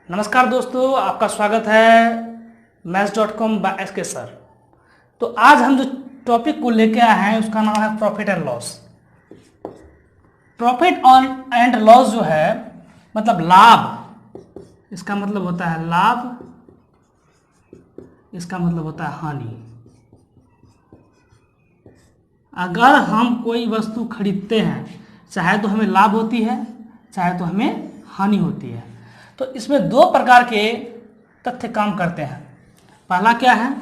नमस्कार दोस्तों, आपका स्वागत है मैथ्स.com बाय एस के सर। तो आज हम जो टॉपिक को लेके आए हैं उसका नाम है profit and loss. Profit and loss जो है मतलब लाभ, इसका मतलब होता है लाभ, इसका मतलब होता है हानि। अगर हम कोई वस्तु खरीदते हैं चाहे तो हमें लाभ होती है चाहे तो हमें हानि होती है। तो इसमें दो प्रकार के तथ्य काम करते हैं। पहला क्या है,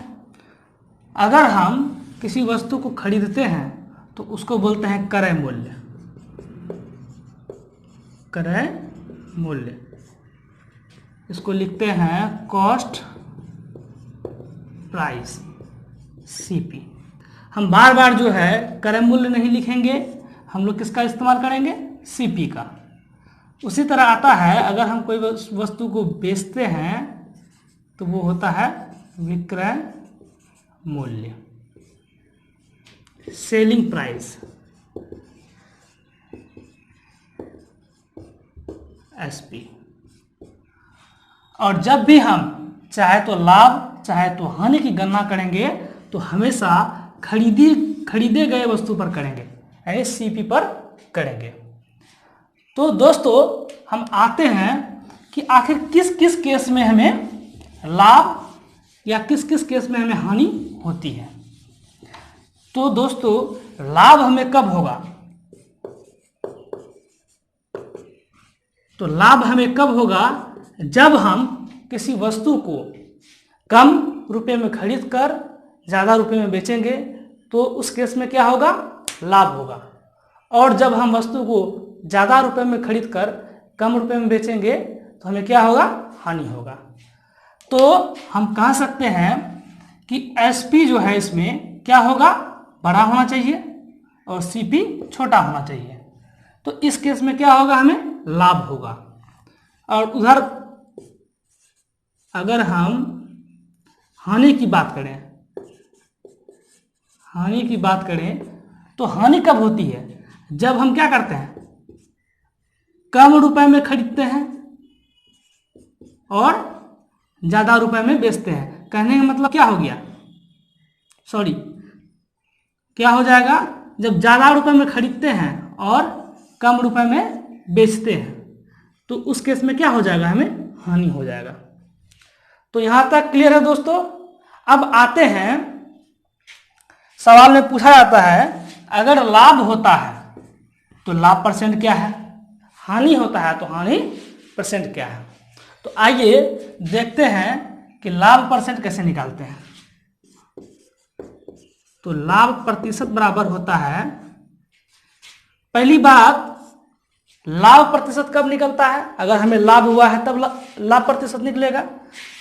अगर हम किसी वस्तु को खरीदते हैं तो उसको बोलते हैं क्रय मूल्य। क्रय मूल्य इसको लिखते हैं कॉस्ट प्राइस, सीपी। हम बार बार जो है क्रय मूल्य नहीं लिखेंगे, हम लोग किसका इस्तेमाल करेंगे, सीपी का। उसी तरह आता है अगर हम कोई वस्तु को बेचते हैं तो वो होता है विक्रय मूल्य, सेलिंग प्राइस, एसपी। और जब भी हम चाहे तो लाभ चाहे तो हानि की गणना करेंगे तो हमेशा खरीदे गए वस्तु पर करेंगे, यानी सीपी पर करेंगे। तो दोस्तों हम आते हैं कि आखिर किस किस केस में हमें लाभ या किस किस केस में हमें हानि होती है। तो दोस्तों लाभ हमें कब होगा, तो लाभ हमें कब होगा, जब हम किसी वस्तु को कम रुपए में खरीद कर ज़्यादा रुपए में बेचेंगे तो उस केस में क्या होगा, लाभ होगा। और जब हम वस्तु को ज़्यादा रुपए में खरीद कर कम रुपए में बेचेंगे तो हमें क्या होगा, हानि होगा। तो हम कह सकते हैं कि एसपी जो है इसमें क्या होगा, बड़ा होना चाहिए और सीपी छोटा होना चाहिए। तो इस केस में क्या होगा, हमें लाभ होगा। और उधर अगर हम हानि की बात करें, हानि की बात करें तो हानि कब होती है, जब हम क्या करते हैं, कम रुपए में खरीदते हैं और ज़्यादा रुपए में बेचते हैं। कहने का मतलब क्या हो गया, क्या हो जाएगा, जब ज़्यादा रुपए में खरीदते हैं और कम रुपए में बेचते हैं तो उस केस में क्या हो जाएगा, हमें हानि हो जाएगा। तो यहाँ तक क्लियर है दोस्तों। अब आते हैं, सवाल में पूछा जाता है अगर लाभ होता है तो लाभ परसेंट क्या है, हानि होता है तो हानि परसेंट क्या है। तो आइए देखते हैं कि लाभ परसेंट कैसे निकालते हैं। तो लाभ प्रतिशत बराबर होता है, पहली बात लाभ प्रतिशत कब निकलता है, अगर हमें लाभ हुआ है तब लाभ प्रतिशत निकलेगा।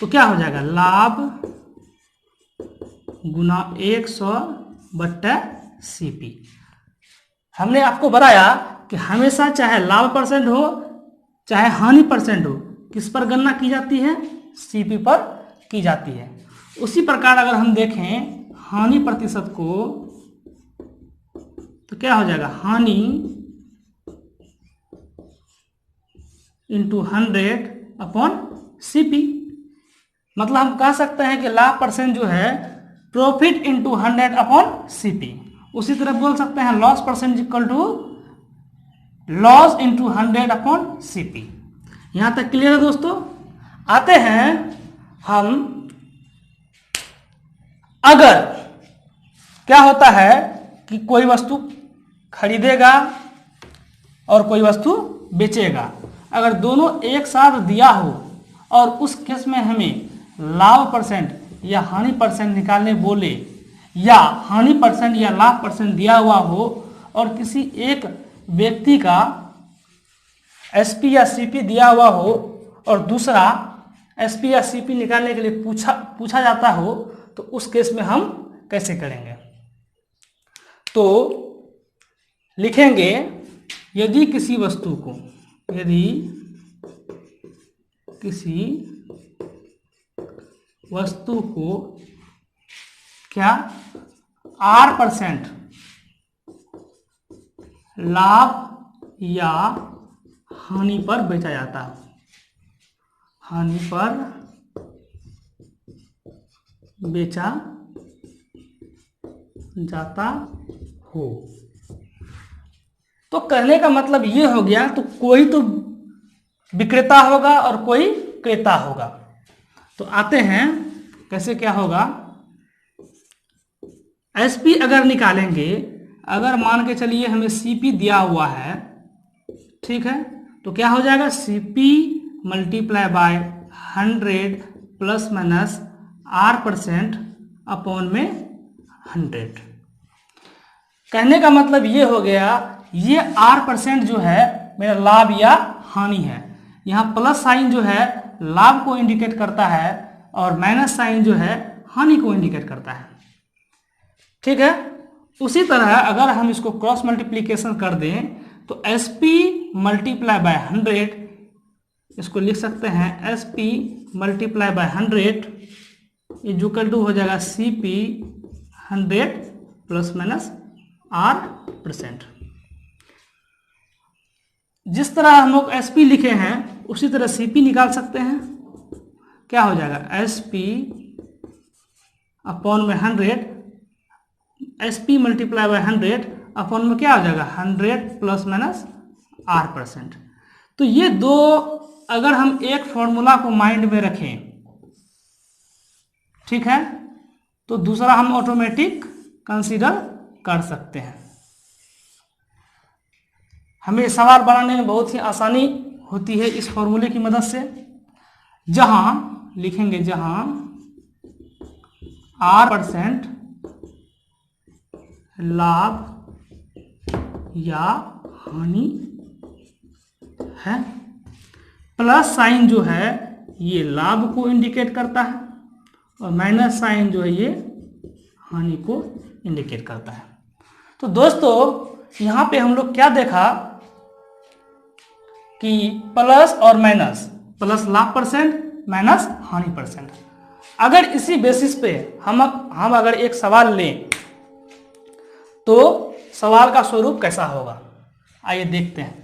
तो क्या हो जाएगा, लाभ गुना 100/CP। हमने आपको बताया कि हमेशा चाहे लाभ परसेंट हो चाहे हानि परसेंट हो, किस पर गणना की जाती है, सीपी पर की जाती है। उसी प्रकार अगर हम देखें हानि प्रतिशत को तो क्या हो जाएगा, हानि × 100/CP। मतलब हम कह सकते हैं कि लाभ परसेंट जो है प्रॉफिट × 100/CP। उसी तरह बोल सकते हैं loss percent equal to loss × 100/CP। यहाँ तक क्लियर है दोस्तों। आते हैं हम, अगर क्या होता है कि कोई वस्तु खरीदेगा और कोई वस्तु बेचेगा, अगर दोनों एक साथ दिया हो और उस केस में हमें लाभ परसेंट या हानि परसेंट निकालने बोले, या हानि परसेंट या लाभ परसेंट दिया हुआ हो और किसी एक व्यक्ति का एसपी या सीपी दिया हुआ हो और दूसरा एसपी या सीपी निकालने के लिए पूछा जाता हो, तो उस केस में हम कैसे करेंगे। तो लिखेंगे, यदि किसी वस्तु को क्या R% लाभ या हानि पर बेचा जाता है, हानि पर बेचा जाता हो। तो कहने का मतलब ये हो गया, तो कोई तो विक्रेता होगा और कोई क्रेता होगा। तो आते हैं कैसे क्या होगा। एसपी अगर निकालेंगे, अगर मान के चलिए हमें सीपी दिया हुआ है, ठीक है, तो क्या हो जाएगा, CP multiply by 100 plus minus R% upon में 100। कहने का मतलब ये हो गया, ये R% जो है मेरा लाभ या हानि है। यहाँ प्लस साइन जो है लाभ को इंडिकेट करता है और माइनस साइन जो है हानि को इंडिकेट करता है। ठीक है, उसी तरह अगर हम इसको क्रॉस मल्टीप्लीकेशन कर दें तो SP मल्टीप्लाई बाय 100, इसको लिख सकते हैं SP multiply by 100 equal to हो जाएगा CP 100 प्लस माइनस R%। जिस तरह हम लोग SP लिखे हैं उसी तरह CP निकाल सकते हैं। क्या हो जाएगा, SP अपॉन में 100, SP मल्टीप्लाई बाय 100 अपॉन में क्या हो जाएगा 100 प्लस माइनस R%। तो ये दो अगर हम एक फॉर्मूला को माइंड में रखें, ठीक है, तो दूसरा हम ऑटोमेटिक कंसीडर कर सकते हैं। हमें सवाल बनाने में बहुत ही आसानी होती है इस फॉर्मूले की मदद से। जहां लिखेंगे, जहां R% लाभ या हानि है, प्लस साइन जो है ये लाभ को इंडिकेट करता है और माइनस साइन जो है ये हानि को इंडिकेट करता है। तो दोस्तों यहाँ पे हम लोग क्या देखा कि प्लस और माइनस, प्लस लाभ % माइनस हानि %। अगर इसी बेसिस पे हम अगर एक सवाल लें तो सवाल का स्वरूप कैसा होगा, आइए देखते हैं।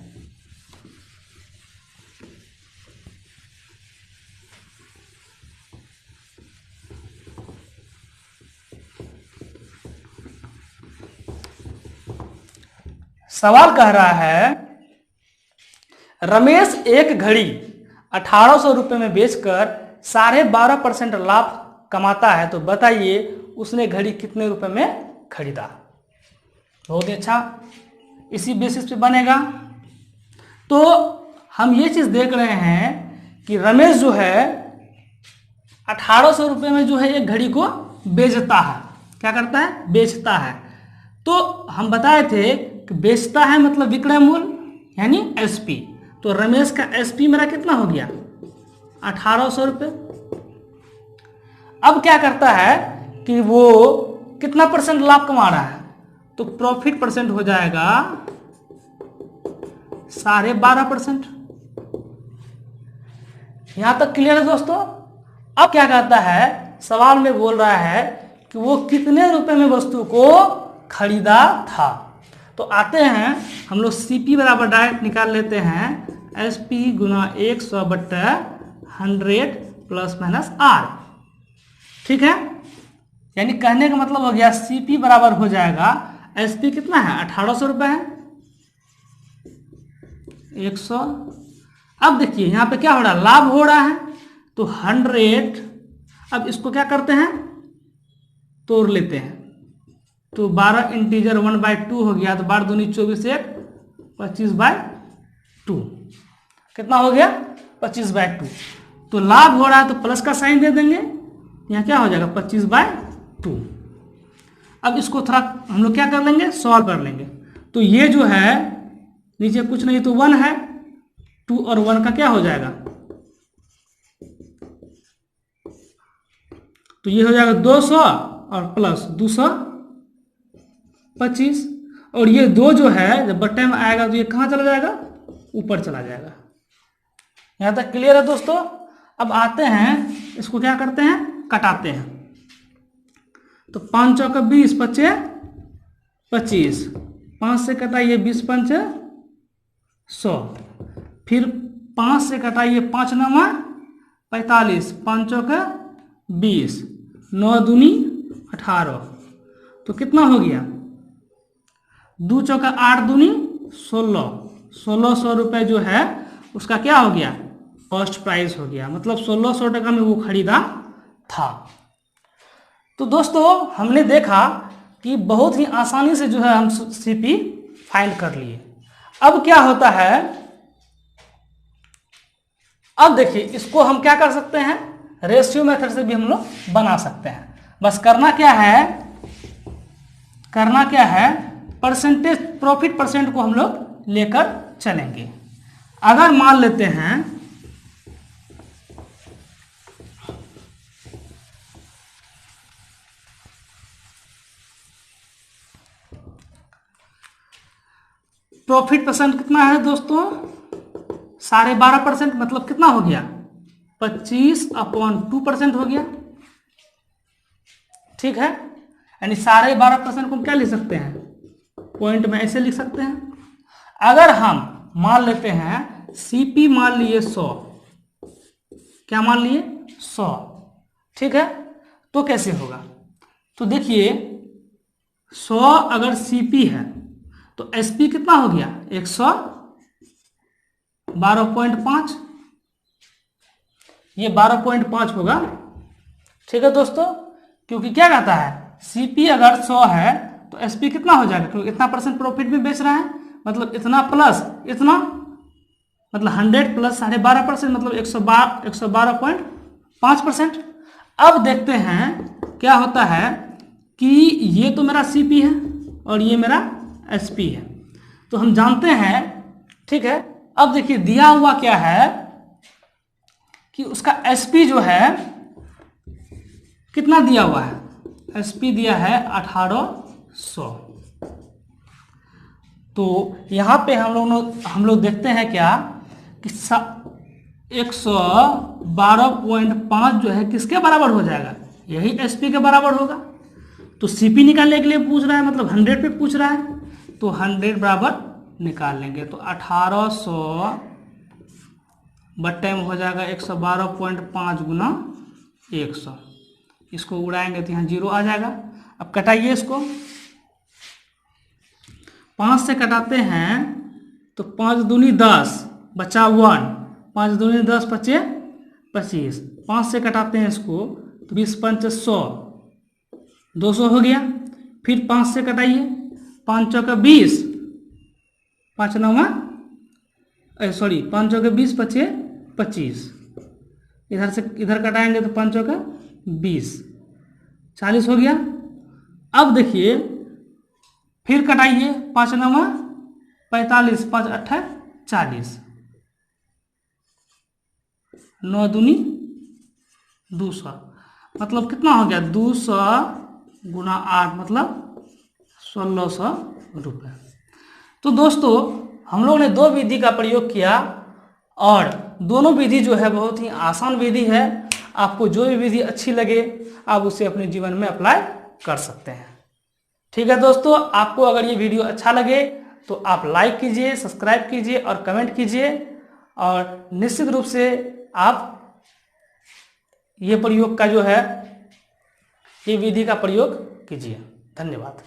सवाल कह रहा है, रमेश एक घड़ी 1800 रुपये में बेचकर 12.5% लाभ कमाता है, तो बताइए उसने घड़ी कितने रुपए में खरीदा। बहुत ही अच्छा, इसी बेसिस पे बनेगा। तो हम ये चीज देख रहे हैं कि रमेश जो है 1800 रुपये में जो है एक घड़ी को बेचता है। क्या करता है, बेचता है। तो हम बताए थे कि बेचता है मतलब विक्रय मूल्य यानी SP। तो रमेश का SP मेरा कितना हो गया 1800 रुपये। अब क्या करता है कि वो कितना % लाभ कमा रहा है, तो प्रॉफिट % हो जाएगा 12.5%। यहां तक क्लियर है दोस्तों। अब क्या कहता है, सवाल में बोल रहा है कि वो कितने रुपए में वस्तु को खरीदा था। तो आते हैं हम लोग CP बराबर डायरेक्ट निकाल लेते हैं, SP गुना 100/100 प्लस माइनस R। ठीक है, यानी कहने का मतलब हो गया CP बराबर हो जाएगा, SP कितना है 1800 रुपये है, 100। अब देखिए यहाँ पे क्या हो रहा है, लाभ हो रहा है, तो 100। अब इसको क्या करते हैं, तोड़ लेते हैं। तो 12 इंटीजर 1/2 हो गया, तो 12 दूनी 24, 1 25/2 कितना हो गया 25/2। तो लाभ हो रहा है तो प्लस का साइन दे देंगे, यहाँ क्या हो जाएगा 25/2। अब इसको थोड़ा हम लोग क्या कर लेंगे, सॉल्व कर लेंगे। तो ये जो है नीचे कुछ नहीं तो 1 है, 2 और 1 का क्या हो जाएगा, तो ये हो जाएगा 200 और प्लस 225। और ये 2 जो है जब बट्टे में आएगा तो ये कहाँ चला जाएगा, ऊपर चला जाएगा। यहां तक क्लियर है दोस्तों। अब आते हैं इसको क्या करते हैं, कटाते हैं। तो 5 चौका 20, 25 25, 5 से कटाइए 20 5 100, फिर 5 से कटाइए 5 9 45, 5 चौका 20, 9 दूनी 18, तो कितना हो गया? 2 चौका 8 दूनी 16, 1600 रुपये जो है उसका क्या हो गया? कॉस्ट प्राइस हो गया, मतलब 1600 टका में वो खरीदा था। तो दोस्तों हमने देखा कि बहुत ही आसानी से जो है हम सीपी फाइंड कर लिए। अब क्या होता है, अब देखिए इसको हम क्या कर सकते हैं, रेशियो मेथड से भी हम लोग बना सकते हैं। बस करना क्या है, परसेंटेज प्रॉफिट परसेंट को हम लोग लेकर चलेंगे। अगर मान लेते हैं प्रॉफिट परसेंट कितना है दोस्तों, 12.5%, मतलब कितना हो गया? 25/2% हो गया। ठीक है, यानी 12.5% को हम क्या लिख सकते हैं? पॉइंट में ऐसे लिख सकते हैं। अगर हम मान लेते हैं सीपी मान लिए 100, क्या मान लिए? 100। ठीक है, तो कैसे होगा? तो देखिए 100 अगर सीपी है तो एसपी कितना हो गया? 112.5, ये 12.5 होगा। ठीक है दोस्तों, क्योंकि क्या कहता है, सीपी अगर 100 है तो एसपी कितना हो जाएगा? क्योंकि इतना परसेंट प्रॉफिट में बेच रहा है, मतलब इतना प्लस इतना, मतलब 100 प्लस 12.5%, मतलब 112.5%। अब देखते हैं क्या होता है कि ये तो मेरा सीपी है और ये मेरा एसपी है, तो हम जानते हैं। ठीक है, अब देखिए दिया हुआ क्या है कि उसका एसपी जो है कितना दिया हुआ है? एसपी दिया है 1800। तो यहाँ पे हम लोग देखते हैं क्या कि 112.5 जो है किसके बराबर हो जाएगा? यही एसपी के बराबर होगा। तो सीपी निकालने के लिए पूछ रहा है, मतलब 100 पे पूछ रहा है, तो 100 बराबर निकाल लेंगे। तो 1800 बट्टे में हो जाएगा 112.5 गुना 100, इसको उड़ाएंगे तो यहाँ 0 आ जाएगा। अब कटाइए इसको, 5 से कटाते हैं तो 5 दूनी 10 बचा 1, 5 दूनी 10 बचे 25, 5 से कटाते हैं इसको तो 20 पंच 100, 200 हो गया। फिर 5 से कटाइए, 5 चौका 20, 5 9 सॉरी 5 चौका 20 बचे 25, इधर से इधर कटाएंगे तो 5 चौका 20, 40 हो गया। अब देखिए फिर कटाइए, 5 9 45, 5 8 40, 9 दूनी 200, मतलब कितना हो गया? 200 गुना 8, मतलब 1600 रुपये। तो दोस्तों हम लोग ने दो विधि का प्रयोग किया और दोनों विधि जो है बहुत ही आसान विधि है। आपको जो भी विधि अच्छी लगे आप उसे अपने जीवन में अप्लाई कर सकते हैं। ठीक है दोस्तों, आपको अगर ये वीडियो अच्छा लगे तो आप लाइक कीजिए, सब्सक्राइब कीजिए और कमेंट कीजिए, और निश्चित रूप से आप ये प्रयोग का जो है, ये विधि का प्रयोग कीजिए। धन्यवाद।